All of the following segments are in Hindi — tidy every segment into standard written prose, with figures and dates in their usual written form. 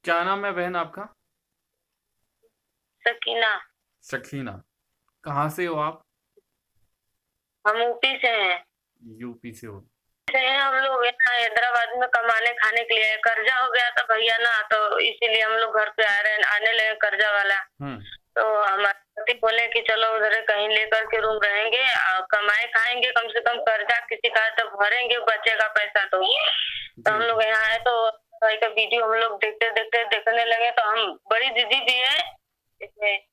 क्या नाम है बहन आपका? सकीना। सखीना। कहाँ से हो आप? हम यूपी से हैं। यूपी से हो। हम लोग यहाँ हैदराबाद में कमाने खाने के लिए कर्जा हो गया था भैया ना, तो इसीलिए हम लोग घर पे आ रहे हैं, आने लगे कर्जा वाला। हम्म। तो हमारे पति बोले कि चलो उधर कहीं लेकर के रूम रहेंगे, कमाए खाएंगे, कम से कम कर्जा किसी का तो भरेंगे, बचेगा पैसा तो हम जी जी। लोग यहाँ आए तो भाई का वीडियो हम लोग देखते देखते देखने लगे, तो हम बड़ी दीदी भी है इसमें,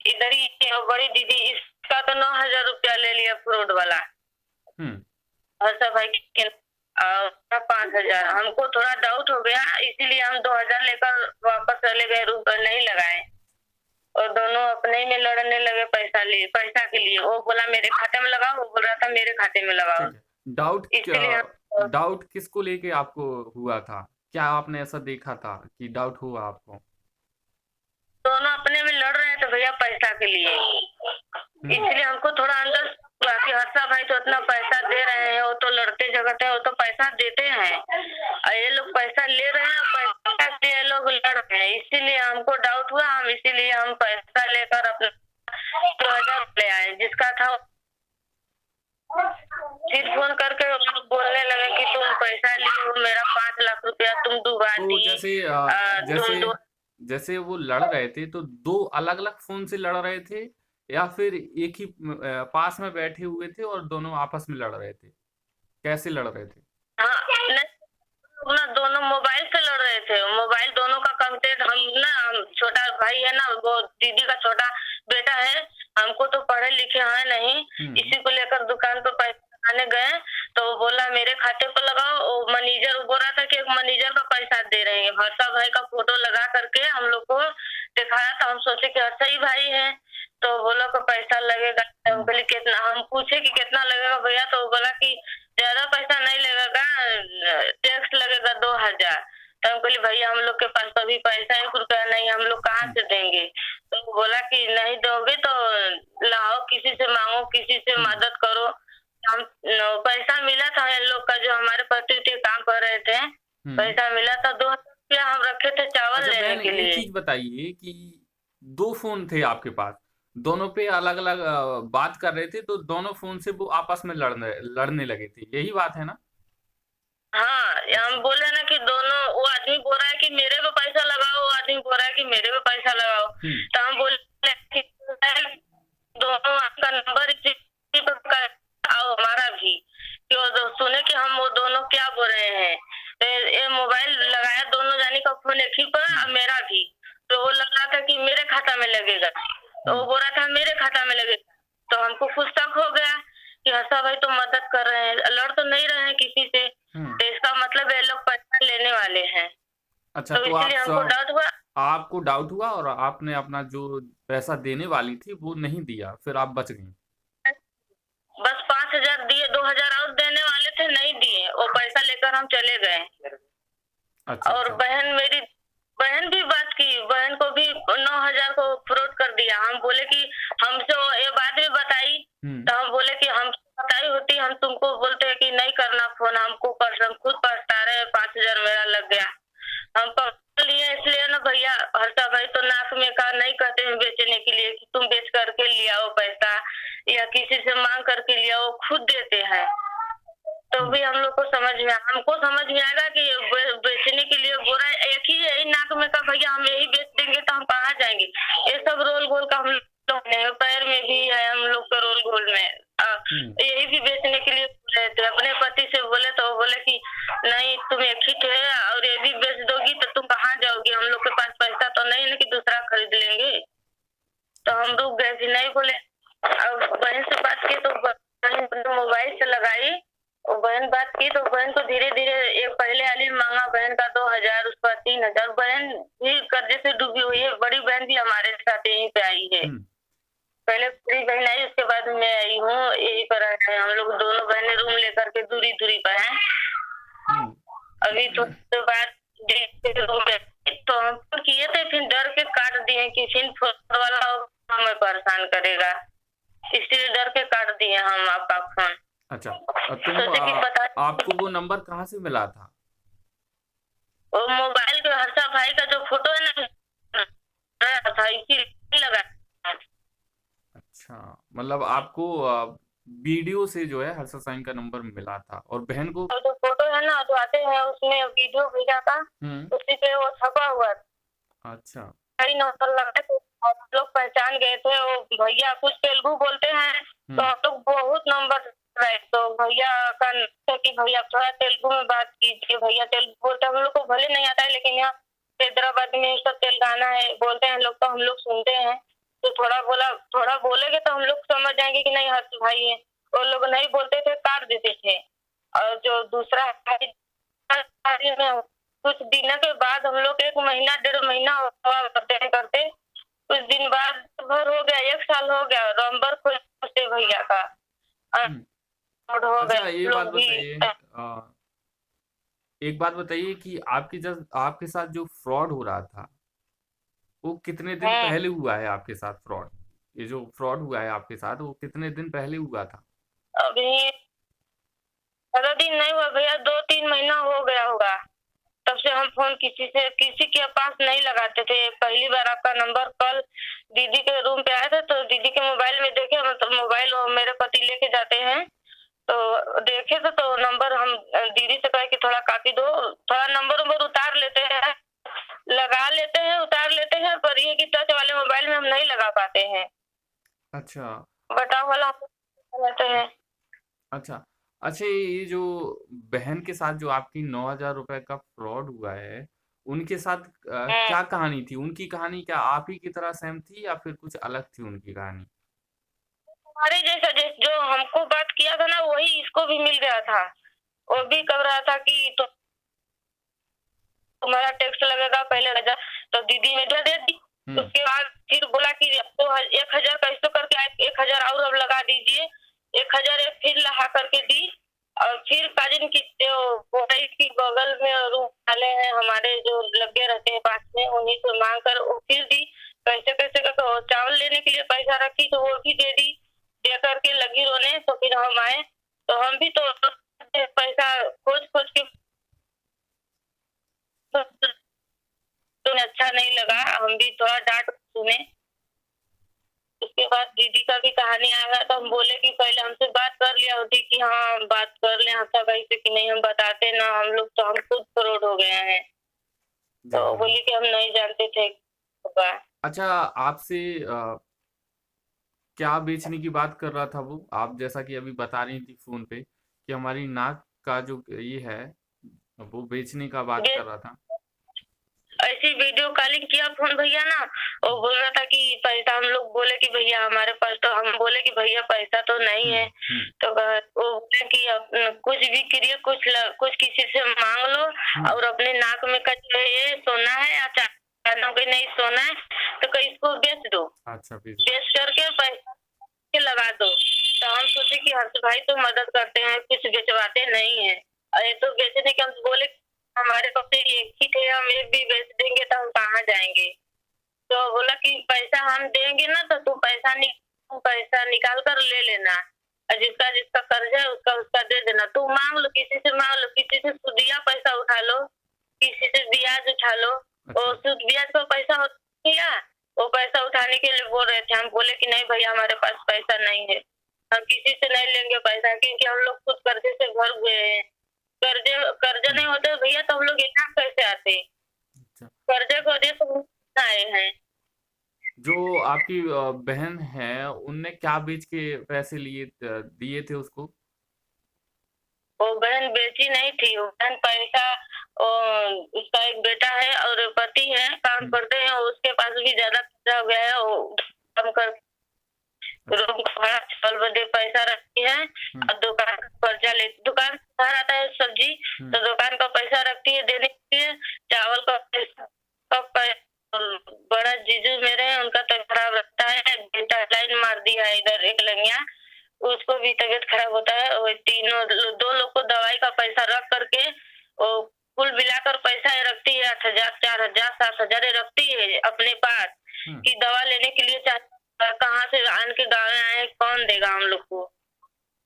इधर ही है, और बड़ी दीदी इसका तो 9,000 रुपया ले लिया फ्रॉड वाला। हम्म। हर्षा भाई के 5,000। हमको थोड़ा डाउट हो गया, इसीलिए हम 2,000 लेकर वापस चले गए, रूम पर नहीं लगाए। और दोनों अपने ही में लड़ने लगे पैसा के लिए। वो बोला मेरे खाते में लगाओ, वो बोल रहा था मेरे खाते में लगाओ। ठीक है। डाउट इसलिए हम डाउट किसको लेके आपको हुआ था? क्या आपने ऐसा देखा था कि डाउट हुआ आपको? दोनों अपने में लड़ रहे थे भैया पैसा के लिए। हम्म। इसलिए हमको थोड़ा अंदर बाकी हर्षा भाई तो इतना पैसा दे रहे हैं, वो तो लड़ते झगड़ते हैं, वो तो पैसा देते हैं, और ये लोग पैसा ले रहे हैं, पैसा के लिए ये लोग लड़ रहे हैं। इसीलिए हमको डाउट हुआ, इसीलिए हम पैसा लेकर अपना 2,000 ले आए जिसका था। फिर फोन करके वो लोग बोलने लगे कि तुम पैसा लिए हो, मेरा 5 लाख रुपया तुम डुबा तो दी। जैसे तुम जैसे दो जैसे वो लड़ रहे थे तो दो अलग अलग फोन से लड़ रहे थे, या फिर एक ही पास में बैठे हुए थे और दोनों आपस में लड़ रहे थे? कैसे लड़ रहे थे? हाँ नहीं, ना दोनों मोबाइल से लड़ रहे थे। मोबाइल दोनों का कंप्लेंट हम छोटा भाई है ना, वो दीदी का छोटा बेटा है, हमको तो पढ़े लिखे हैं नहीं। हम्म। इसी को लेकर दुकान पर पैसा लगाने गए, तो वो बोला मेरे खाते पर लगाओ। वो मैनेजर बोल रहा था कि एक मैनेजर का पैसा दे रहे हैं, हर्षा भाई का फोटो लगा करके हम लोग को दिखाया, तो हम सोचे कि हर्षा ही भाई है। तो बोला को पैसा लगेगा, हम बोले कितना, हम पूछे कि कितना लगेगा भैया, तो वो बोला कि ज्यादा पैसा नहीं लगेगा, टैक्स लगेगा 2,000। तो हम बोले भैया हम लोग के पास तो अभी पैसा 1 रुपया नहीं, हम लोग कहाँ हम्म। से देंगे। तो वो बोला कि नहीं दोगे तो लाओ, किसी से मांगो, किसी से हम्म। मदद करो। हम पैसा मिला था इन लोग का, जो हमारे पति थे काम कर रहे थे, हम्म। पैसा मिला था 2,000 रुपया, हम रखे थे चावल अच्छा लेने बहन, के एक लिए। चीज बताइए कि दो फोन थे आपके पास, दोनों पे अलग अलग बात कर रहे थे, तो दोनों फोन से वो आपस में लड़ने लड़ने लगे थे, यही बात है ना? हाँ, हम अच्छा। बोले ना कि दोनों, वो आदमी बोल रहा है कि मेरे पे पैसा लगाओ, वो आदमी बोल रहा है कि मेरे पे पैसा लगाओ। हम्म। तो हम बोले कि दोनों आपका नंबर इसी पे आओ हमारा भी, कि वो सुने कि हम वो दोनों क्या बोल रहे हैं। तो ये मोबाइल लगाया दोनों जानी का फोन एक ही पर, हम्म। और मेरा भी। तो वो लग रहा था कि मेरे खाता में लगेगा, तो वो हम्म। बोल रहा था मेरे खाता में लगेगा। तो हमको कुछ शक हो गया कि हर्षा भाई तो मदद कर रहे हैं, लड़ तो नहीं रहे हैं किसी से, हम्म। तो इसका मतलब ये लोग पैसा लेने वाले हैं। अच्छा, तो तो इसीलिए हमको डाउट हुआ। आपको डाउट हुआ और आपने अपना जो पैसा देने वाली थी वो नहीं दिया, फिर आप बच गई। बस 5,000 दिए, 2,000 और देने वाले थे, नहीं दिए, वो पैसा लेकर हम चले गए। अच्छा और अच्छा। बहन भी बात की, बहन को भी 9,000 को फ्रॉड कर दिया। हम बोले कि हमसे वो ये बात भी बताई, हम्म। तो हम बोले कि हमसे बताई होती हम तुमको बोलते कि नहीं करना फोन, हमको हम खुद पछता रहे, 5,000 मेरा लग गया। हम पकड़ लिए इसलिए ना भैया, हर्षा भाई तो नाक में का नहीं कहते हैं बेचने के लिए कि तुम बेच करके लिया हो पैसा, या किसी से मांग करके लिया, वो खुद देते हैं। तो हम्म। भी हम लोग को हमको समझ में आएगा कि बेचने के लिए बोरा एक ही है, नाक में का भैया हम यही बेच देंगे तो हम कहाँ जाएंगे। ये सब रोल गोल का हम लोग ने पैर में भी है, हम लोग का रोल गोल में हम्म। यही भी बेचने के लिए बोले थे। अपने पति से बोले तो वो बोले कि नहीं तुम एक ही थे, और ये भी बेच दोगी तो तुम कहाँ जाओगी, हम लोग के पास पैसा तो नहीं है कि दूसरा खरीद लेंगे। तो हम अच्छा। रुक गए कि नहीं बोले। अब बहन से बात की तो बहन मोबाइल से लगाई, और बहन बात की तो बहन को धीरे धीरे एक पहले वाली मांगा बहन का 2,000, उसका 3,000। बहन भी कर्जे से डूबी हुई है, बड़ी बहन भी हमारे साथ यहीं पे आई है। हम्म। पहले बड़ी बहन आई, उसके बाद मैं आई हूँ, यही पर है। हम लोग दोनों बहनें रूम लेकर के दूरी दूरी पर हैं। हम्म। अभी तो बाद तो हम फोन किए थे, फिर डर के काट दिए कि फिर फोन वाला हमें परेशान करेगा, इसलिए डर के काट दिए हम आपका फोन। अच्छा। सोचे कि पता आपको वो नंबर कहाँ से मिला था? वो मोबाइल के हर्षा भाई का जो मतलब आपको वीडियो से जो है हर्षद साइन का नंबर मिला था, और बहन को? और जो फोटो है ना जो आते हैं उसमें वीडियो भेजा था, उसी पे वो छपा हुआ था। अच्छा। कई नंबर लगा थे और हम लोग पहचान गए थे। वो भैया कुछ तेलुगु बोलते हैं, तो हम लोग बहुत नंबर रहे, तो भैया का था कि भैया थोड़ा तेलुगु में बात कीजिए। भैया तेलुगु बोलते हैं, हम लोग को भले नहीं आता है, लेकिन यहाँ हैदराबाद में सब तेलंगाना है बोलते हैं लोग, तो हम लोग सुनते हैं। तो थोड़ा बोलेंगे तो हम लोग समझ जाएंगे कि नहीं हर्ष भाई है। वो लोग नहीं बोलते थे, काट देते थे। और जो दूसरा में कुछ दिनों के बाद हम लोग 1 महीना 1.5 महीना करते कुछ दिन बाद भर हो गया, 1 साल हो गया, नंबर खोजे भैया का हो अच्छा, गए ये बात लोग भी। बताइए, एक बात बताइए कि आपके साथ जो फ्रॉड हो रहा था, वो कितने दिन पहले हुआ है आपके साथ फ्रॉड? ये जो फ्रॉड हुआ है आपके साथ, वो कितने दिन पहले हुआ था? अभी 15 दिन नहीं हुआ भैया, 2-3 महीना हो गया होगा। तब से हम फोन किसी के पास नहीं लगाते थे। पहली बार आपका नंबर कल दीदी के रूम पे आया था, तो दीदी के मोबाइल में देखे, मतलब मोबाइल मेरे पति लेके जाते हैं, तो देखे तो नंबर हम दीदी से कहे कि थोड़ा कापी दो, थोड़ा नंबर उतार लेते हैं, लगा लेते हैं, उतार लेते हैं, पर ये कि टच वाले मोबाइल में हम नहीं लगा पाते हैं। अच्छा। बटन वाला हम लेते हैं। अच्छा। अच्छा, ये जो बहन के साथ जो आपकी 9,000 रुपए का फ्रॉड हुआ है, उनके साथ क्या कहानी थी? उनकी कहानी क्या आप ही की तरह सेम थी, या फिर कुछ अलग थी उनकी कहानी? हमारे जैसा जो हमको बात किया था ना, वही इसको भी मिल गया था। वो भी कह रहा था कि तुम्हारा टैक्स लगेगा पहले 1,000, तो दीदी ने दे दी। उसके बाद फिर बोला कि तो 1,000 कैसे करके 1,000 और अब लगा दीजिए। 1,000 फिर लगा करके दी। और फिर काजिन की जो बोटाई की बगल में रूम वाले हैं हमारे जो लगे रहते हैं पास में, उन्हीं से मांग कर वो फिर दी। कैसे कैसे करके चावल लेने के लिए पैसा रखी, तो वो भी दे दी। दे करके लगी रोने, तो फिर हम आए, तो हम भी तो पैसा खोज खोज के तुम्हें अच्छा नहीं लगा, हम भी थोड़ा डांट सुने। उसके बाद दीदी का भी कहानी आया, तो हम बोले कि पहले हमसे बात कर लिया होती कि हाँ बात कर ले हफ्ता भाई से, कि नहीं हम बताते ना, हम लोग तो हम खुद फ्रॉड हो गए हैं। तो बोली कि हम नहीं जानते थे। अच्छा, आपसे क्या बेचने की बात कर रहा था वो? आप जैसा कि अभी बता रही थी फोन पे कि हमारी नाक का जो ये है, वो बेचने का बात कर रहा था। ऐसी वीडियो कॉलिंग किया फोन भैया ना, वो बोल रहा था कि पैसा, हम लोग बोले कि भैया हमारे पास, तो हम बोले कि भैया पैसा तो नहीं है। तो वो बोले कि कुछ भी करिए, कुछ किसी से मांग लो, और अपने नाक में का जो ये सोना है या कानों के नहीं सोना है, तो कहीं इसको बेच दो। अच्छा, बेच करके पैसा लगा दो। तो हम सोचे कि हर्ष भाई तो मदद करते हैं, कुछ बेचवाते नहीं है, अरे तो बेचने के हम बोले हमारे पास एक ही थे, हम एक भी बेच देंगे तो हम कहाँ जाएंगे। तो बोला कि पैसा हम देंगे ना, तो तू पैसा निकाल कर ले लेना, और जिसका जिसका कर्ज है उसका दे देना। तू मांग लो, किसी से मांग लो, किसी से सुदिया पैसा उठा लो, किसी से ब्याज उठा लो। और सूद ब्याज का पैसा होता, वो पैसा उठाने के लिए बोल रहे थे। हम बोले कि नहीं भैया हमारे पास पैसा नहीं है, हम किसी से नहीं लेंगे पैसा, क्योंकि हम लोग खुद कर्जे से भर हुए हैं। कर्जे नहीं होते भैया तो हम लोग यहाँ कैसे आते? कर्जे को वजह से आए हैं। जो आपकी बहन है, उनने क्या बेच के पैसे दिए थे उसको? वो बहन बेची नहीं थी, वो बहन पैसा, उसका एक बेटा है और पति है, काम करते हैं, उसके पास भी ज्यादा पैसा हो गया है। वो काम कर रूम का भाड़ा चावल बदे पैसा रखती है, और दुकान का कर्जा ले, दुकान बाहर आता है सब्जी, तो दुकान का पैसा रखती है देने के लिए। चावल का पैसा बड़ा जीजू मेरे हैं, उनका तबीयत खराब रहता है, बेटा लाइन मार दिया है इधर एक लंगिया, उसको भी तबीयत खराब होता है। और तीनों 2 लोग को दवाई का पैसा रख करके वो कुल मिलाकर पैसा रखती है 8,000, 4,000, 7,000 रखती है अपने पास, कि दवा लेने के लिए कहाँ से आन के गाँव में आए, कौन देगा हम लोग को।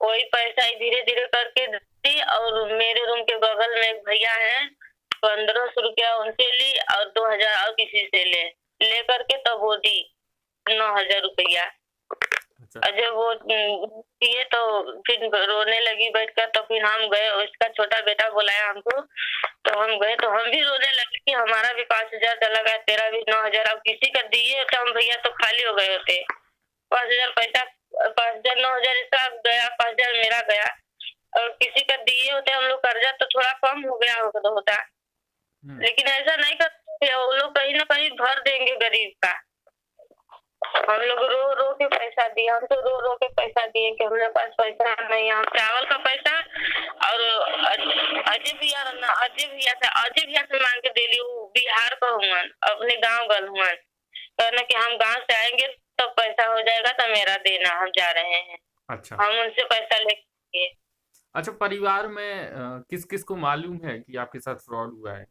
वही पैसा धीरे धीरे करके दी। और मेरे रूम के बगल में एक भैया है, 1,500 रुपया उनसे ली, और 2,000 और किसी से ले करके तब वो दी 9,000 रुपया। अच्छा। और जब वो किए तो फिर रोने लगी बैठकर, तो फिर हम गए, उसका छोटा बेटा बुलाया हमको, तो हम गए, तो हम भी रोने लगे कि हमारा भी 5,000 चला गया, तेरा भी 9,000। अब किसी का दिए होते हम भैया तो खाली हो गए होते। 5,000 पैसा, 5,000 9,000 इसका गया, 5,000 मेरा गया, और किसी का दिए होते हम लोग कर्जा तो थोड़ा कम हो गया होता। लेकिन ऐसा नहीं करते, वो लोग कहीं ना कहीं भर देंगे गरीब का। हम लोग रो रो के पैसा दिए, हम तो रो रो के पैसा दिए कि हमारे पास पैसा नहीं है। हम चावल का पैसा और अजय भैया से मांग के दे ली। वो बिहार का हुआ, अपने गाँव गल हुआ, कहना कि हम गाँव से आएंगे तब पैसा हो जाएगा, तो मेरा देना, हम जा रहे हैं। अच्छा। हम उनसे पैसा लेके। अच्छा, परिवार में किस किस को मालूम है कि आपके साथ फ्रॉड हुआ है?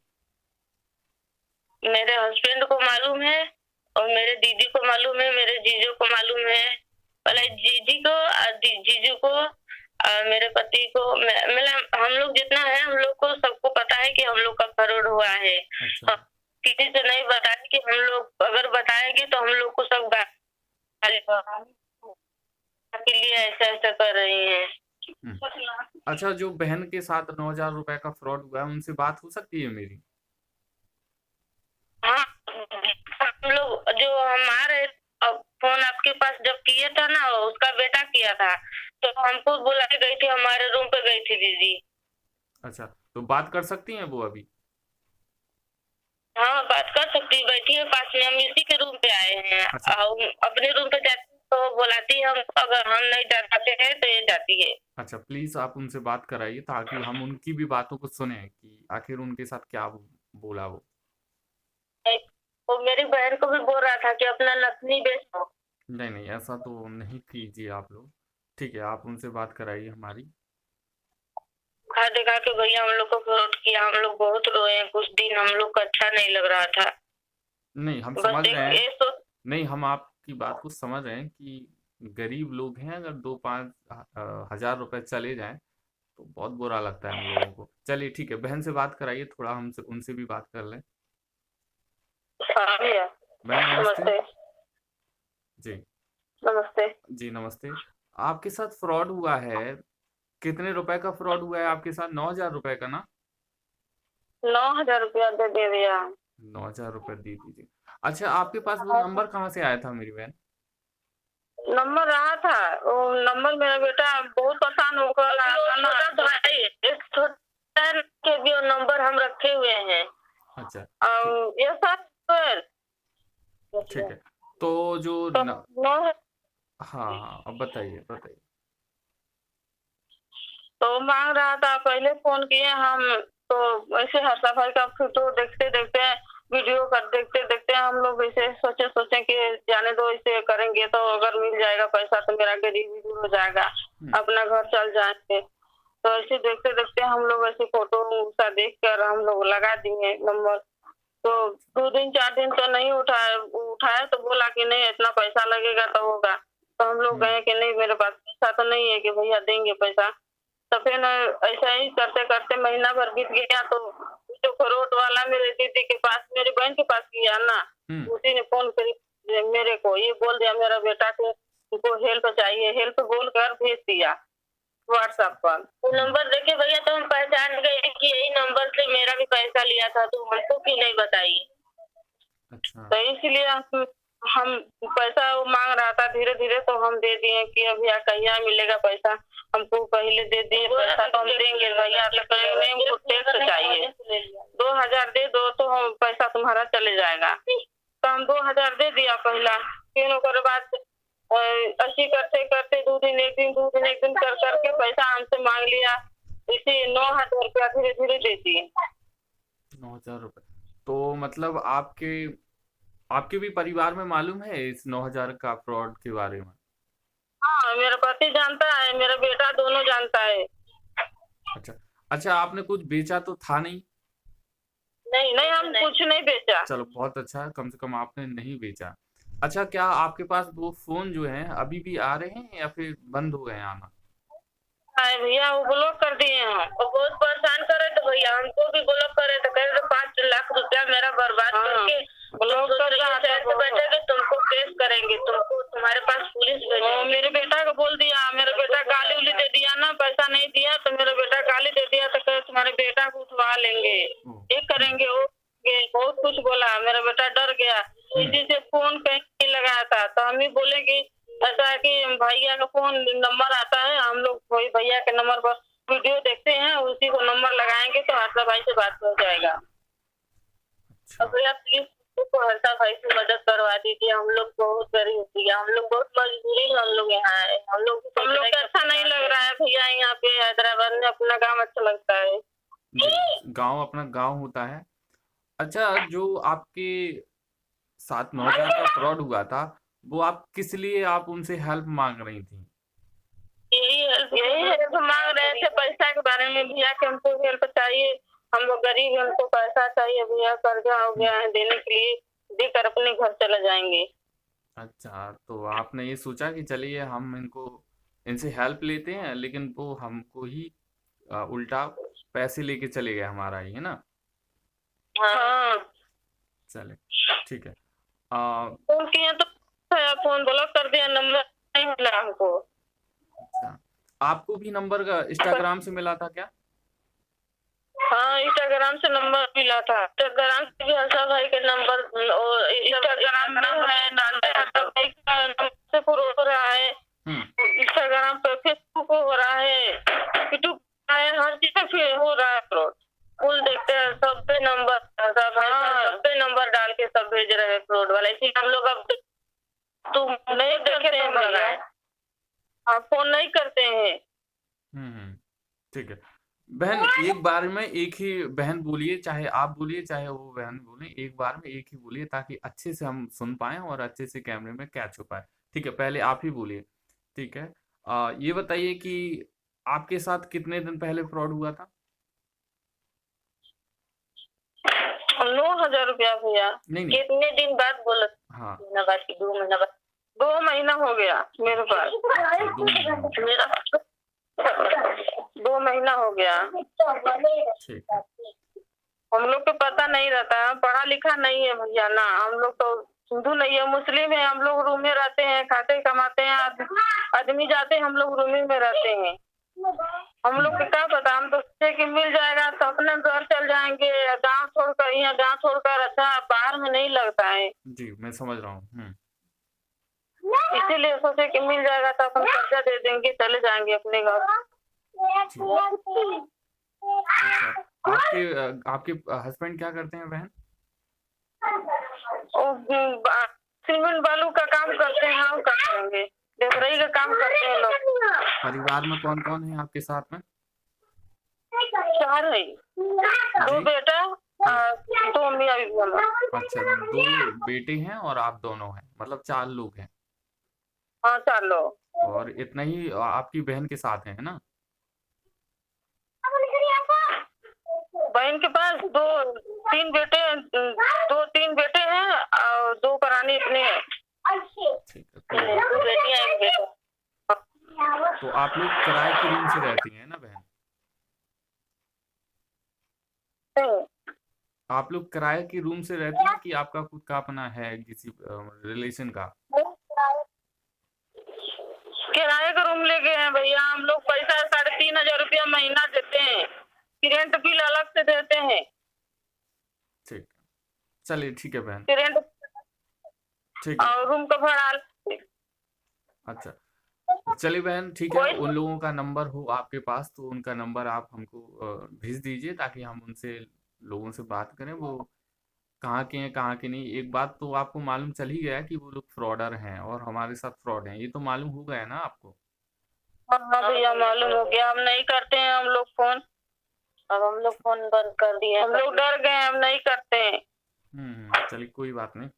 मेरे हस्बैंड को मालूम है, और मेरे दीदी को मालूम है, मेरे जीजू को मालूम है। पहले जीजी को और जीजू को और मेरे पति को, मतलब हम लोग जितना है, हम लोग को सबको पता है कि हम लोग का फ्रॉड हुआ है। अच्छा। किसी से नहीं बताए कि हम लोग अगर बताएंगे तो हम लोग को सब गाली के लिए ऐसा ऐसा कर रही है। अच्छा, जो बहन के साथ 9,000 रुपए का फ्रॉड हुआ है, उनसे बात हो सकती है मेरी? हाँ, हम लोग जो हमारे फोन आपके पास जब किया था ना, उसका बेटा किया था, तो हमको बुला के गई थी, हमारे रूम पे गई थी दीदी। अच्छा, तो बात कर सकती हैं वो अभी? हाँ, बात कर सकती है, बैठी है पास में, हम इसी के रूम पे आए हैं। अच्छा। अपने रूम पे जाती तो बुलाती है हम, अगर हम नहीं जाते हैं तो ये जाती है। अच्छा, प्लीज आप उनसे बात कराइए ताकि हम उनकी भी बातों को सुने कि आखिर उनके साथ क्या बोला वो। वो मेरी बहन को भी बोल रहा था कि अपना नथनी बेचो। नहीं नहीं, ऐसा तो नहीं कीजिए आप लोग। ठीक है, आप उनसे बात कराइए हमारी। खा दिखा के भैया हम लोग को फ्रॉड किया, हम लोग बहुत रोए हैं कुछ दिन, हम लोग को अच्छा नहीं लग रहा था। नहीं, हम बस समझ एक रहे हैं। ये सोच, नहीं, हम आपकी बात को समझ रहे हैं कि गरीब लोग हैं, अगर 2-5 हजार रुपए चले जाएं तो बहुत बुरा लगता है हम लोगों को। चलिए ठीक है, बहन से बात कराइए, थोड़ा हमसे उनसे भी बात कर लें। हाँ भैया, बहन नमस्ते। नमस्ते। जी। नमस्ते। जी नमस्ते। आपके साथ फ्रॉड हुआ है, कितने रुपए का फ्रॉड हुआ है आपके साथ? 9,000 रुपए का ना? 9,000 रुपया दे दे भैया। 9,000 रुपए दे दीजिए। अच्छा, आपके पास वो नंबर कहाँ से आया था मेरी बहन? नंबर रहा था, वो नंबर मेरा बेटा बहुत परेशान होकर भाई, एक छोटा के भी वो नंबर हम रखे हुए हैं। अच्छा, ये सर ठीक है। तो जो तो न... हाँ हाँ, अब बताइए बताइए। तो मांग रहा था, पहले फोन किए हम, तो ऐसे हर्षा भाई का फोटो देखते देखते, वीडियो कर देखते देखते हम लोग ऐसे सोचे कि जाने दो, इसे करेंगे तो अगर मिल जाएगा पैसा तो मेरा गरीबी दूर हो जाएगा, अपना घर चल जाएंगे। तो ऐसे देखते देखते हम लोग ऐसे फोटो सा देख कर हम लोग लगा दिए नंबर। तो 2 दिन 4 दिन तो नहीं उठाया तो बोला कि नहीं इतना पैसा लगेगा तो होगा। तो हम लोग गए कि नहीं मेरे पास पैसा तो नहीं है कि भैया देंगे पैसा। तो फिर ऐसा ही करते करते महीना भर बीत गया, तो जो फ्रॉड वाला मेरे दीदी के पास, मेरी बहन के पास किया ना, उसी ने फोन कर मेरे को ये बोल दिया मेरा बेटा को उनको हेल्प चाहिए, हेल्प बोलकर भेज दिया व्हाट्सएप पर। तो नंबर देके भैया तो हम पहचान गए कि यही नंबर से मेरा भी पैसा लिया था, तो हमको क्यों नहीं बताई। अच्छा। तो इसलिए हम पैसा वो मांग रहा था, धीरे धीरे तो हम दे दिए कि अभी कहिया मिलेगा पैसा, हमको पहले दे दिए पैसा तो हम देंगे भैया, हमको टैक्स चाहिए, 2,000 दे दो तो हम पैसा तुम्हारा चले जाएगा। तो हम 2,000 दे दिया पहला, फिर उसके बाद ऐसी करते करते 2 दिन 1 दिन 2 दिन 1 दिन कर करके पैसा हमसे मांग लिया, इसी 9,000 रुपया धीरे धीरे दे दिए। 9,000 रुपए? तो मतलब आपके भी परिवार में मालूम है इस 9,000 का फ्रॉड के बारे में? हाँ, मेरा पति जानता है, मेरा बेटा दोनों जानता है। अच्छा। अच्छा, आपने कुछ बेचा तो था नहीं? नहीं नहीं, हम कुछ नहीं बेचा। चलो बहुत अच्छा, कम से कम आपने नहीं बेचा। अच्छा, क्या आपके पास वो फोन जो है अभी भी आ रहे हैं या फिर बंद हो गए आना? आए भैया, वो ब्लॉक कर दिए हैं। वो बहुत परेशान कर रहे थे भैया, हमको भी ब्लॉक कर रहे थे, कह रहे थे 5 लाख रुपया मेरा बर्बाद करके ब्लॉक कर रहा था। तो बैठेगे तुमको केस करेंगे, तुमको तुम्हारे पास पुलिस भेजेंगे। मेरे बेटा को बोल दिया, मेरा बेटा गाली उली दे दिया ना, पैसा नहीं दिया तो मेरा बेटा गाली दे दिया, तो कहे तुम्हारे बेटा को उठवा लेंगे, ये करेंगे वो बहुत कुछ बोला। मेरा बेटा डर गया, इसी से फोन कहीं नहीं लगाया था। तो हम ही बोले कि ऐसा है कि भैया का फोन नंबर आता है, हम लोग वही भैया के नंबर पर वीडियो देखते हैं, उसी को नंबर लगाएंगे तो हर्षा भाई से बात हो जाएगा। अच्छा। तो भैया प्लीज तो हर्षा भाई से मदद करवा दीजिए, हम लोग बहुत गरीब भैया, हम लोग बहुत मजबूरी में हम लोग यहाँ आए। हम लोग को अच्छा नहीं लग रहा है भैया, यहाँ पे हैदराबाद में अपना काम अच्छा लगता है। गांव अपना गांव होता है। अच्छा, जो आपके साथ 9,000 का फ्रॉड हुआ था, वो आप किस लिए आप उनसे हेल्प मांग रही थी? यही हेल्प मांग रहे थे पैसा के बारे में भैया, कि हमको हेल्प चाहिए, हम लोग गरीब हैं, हमको पैसा चाहिए भैया, कर्जा हो गया है देने के लिए, देकर अपने घर चले जाएंगे। अच्छा, तो आपने ये सोचा कि चलिए हम इनसे हेल्प लेते हैं, लेकिन वो हमको ही उल्टा पैसे लेके चले गए हमारा ही, है ना? हाँ, चले, ठीक है। फोन किया तो फोन ब्लॉक कर दिया, नंबर नहीं मिला हमको। अच्छा, आपको भी नंबर का इंस्टाग्राम से मिला था क्या? हाँ, इंस्टाग्राम से नंबर मिला था। इंस्टाग्राम से भी हर्षा भाई के नंबर, इंस्टाग्राम में है, डालते हर्षा भाई का नंबर से प्रूफ हो रहा है, इंस्टाग्राम पे फेसबुक हो रहा है, यूट्यूब हर चीज पे हो रहा है फ्रॉड। फुल देखते हैं सब पे नंबर, सब पे नंबर डाल के सब भेज रहे हैं फ्रॉड वाले। इसी हम लोग अब तुम नहीं देखे तो लगाए, आप फोन नहीं करते हैं। ठीक है बहन, एक बार में एक ही बहन बोलिए, चाहे आप बोलिए चाहे वो बहन बोले, एक बार में एक ही बोलिए ताकि अच्छे से हम सुन पाए और अच्छे से कैमरे में कैच हो पाए। ठीक है, पहले आप ही बोलिए। ठीक है, ये बताइए कि आपके साथ कितने दिन पहले फ्रॉड हुआ था? 9,000 रुपया भैया। नहीं। कितने दिन बाद बोला? हाँ, 2 महीना बाद। 2 महीना हो गया मेरे पास। अच्छा, 2 महीना। मेरा 2 महीना हो गया। ठीक है। हम लोग को पता नहीं रहता है, पढ़ा लिखा नहीं है भैया ना, हम लोग तो हिंदू नहीं है, मुस्लिम है, हम लोग रूम में रहते हैं, खाते कमाते हैं, आदमी जाते हैं, हम लोग रूम में रहते हैं। हम लोग को क्या पता, हम तो सोचे कि मिल जाएगा तो अपने घर चल जाएंगे, गांव छोड़कर, यहाँ गांव छोड़कर अच्छा बाहर में नहीं लगता है। जी, मैं समझ रहा हूँ। इसीलिए सोचे कि मिल जाएगा तो अपन कर्जा दे देंगे, चले जाएंगे अपने घर। आपके हस्बैंड क्या करते हैं बहन? सीमेंट बालू का काम करते हैं, हम क्या करेंगे, लेबरई का काम करते हैं लोग। परिवार में कौन कौन है आपके साथ में? 4 है, 2 बेटा, 2 मियाँ बीवी। अच्छा, 2 बेटे हैं और आप दोनों हैं, मतलब 4 लोग हैं। हाँ, 4 लोग। और इतना ही आपकी बहन के साथ है ना? बहन के पास 2-3 बेटे, 2-3 बेटे हैं और 2 करानी अपने हैं। ठीक है, बेटियां, एक बेटा। तो आप लोग किराए के रूम से रहती हैं ना बहन? आप लोग किराए के रूम से रहती हैं कि आपका खुद का अपना है किसी रिलेशन का? किराए का रूम ले गए हैं भैया, हम लोग पैसा 3,500 रुपया महीना देते हैं, रेंट बिल अलग से देते हैं। ठीक, चलिए ठीक है बहन, रेंट ठीक है। और रूम का भाड़ा। अच्छा, चलिए बहन, ठीक है। उन लोगों का नंबर हो आपके पास तो उनका नंबर आप हमको भेज दीजिए ताकि हम उनसे लोगों से बात करें, वो कहाँ के हैं कहाँ के नहीं। एक बात तो आपको मालूम चल ही गया कि वो लोग फ्रॉडर हैं और हमारे साथ फ्रॉड हैं, ये तो मालूम हो गया ना आपको? हाँ भैया, मालूम हो गया, हम नहीं करते हैं हम लोग फोन, अब हम लोग फोन बंद कर दिए, हम लोग डर गए, हम नहीं करते हैं। चलिए कोई बात नहीं।